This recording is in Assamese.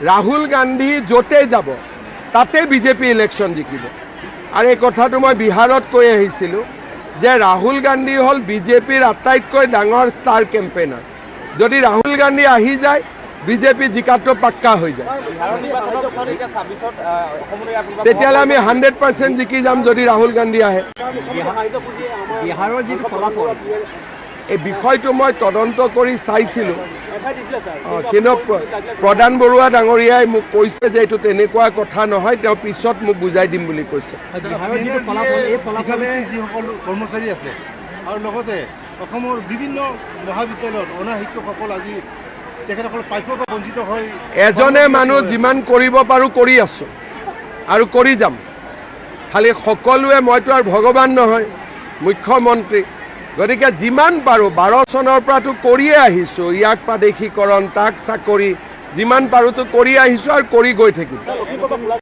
ৰাহুল গান্ধী য'তে যাব তাতে বিজেপি ইলেকশ্যন জিকিব। আৰু এই কথাটো মই বিহাৰত কৈ আহিছিলোঁ যে ৰাহুল গান্ধী হ'ল বিজেপিৰ আটাইতকৈ ডাঙৰ ষ্টাৰ কেম্পেইনাৰ। যদি ৰাহুল গান্ধী আহি যায় বিজেপি জিকাটো পাক্কা হৈ যায়। তেতিয়াহ'লে আমি 100% জিকি যাম যদি ৰাহুল গান্ধী আহে। এই বিষয়টো মই তদন্ত কৰি চাইছিলোঁ, কিন্তু প্ৰধান বৰুৱা ডাঙৰীয়াই মোক কৈছে যে এইটো তেনেকুৱা কথা নহয়, তেওঁ পিছত মোক বুজাই দিম বুলি কৈছে। যিসকল কৰ্মচাৰী আছে আৰু লগতে অসমৰ বিভিন্ন মহাবিদ্যালয়ত অনা শিক্ষকসকল আজি তেখেতসকল প্ৰাপ্যৰ পৰা বঞ্চিত হয়। এজনে মানুহ যিমান কৰিব পাৰোঁ কৰি আছোঁ আৰু কৰি যাম। খালি সকলোৱে, মইতো আৰু ভগৱান নহয়, মুখ্যমন্ত্ৰী, গতিকে যিমান পাৰোঁ 12 চনৰ পৰাতো কৰিয়ে আহিছোঁ। ইয়াক প্ৰাদেশিকৰণ, তাক চাকৰি, যিমান পাৰোঁতো কৰি আহিছোঁ আৰু কৰি গৈ থাকিম।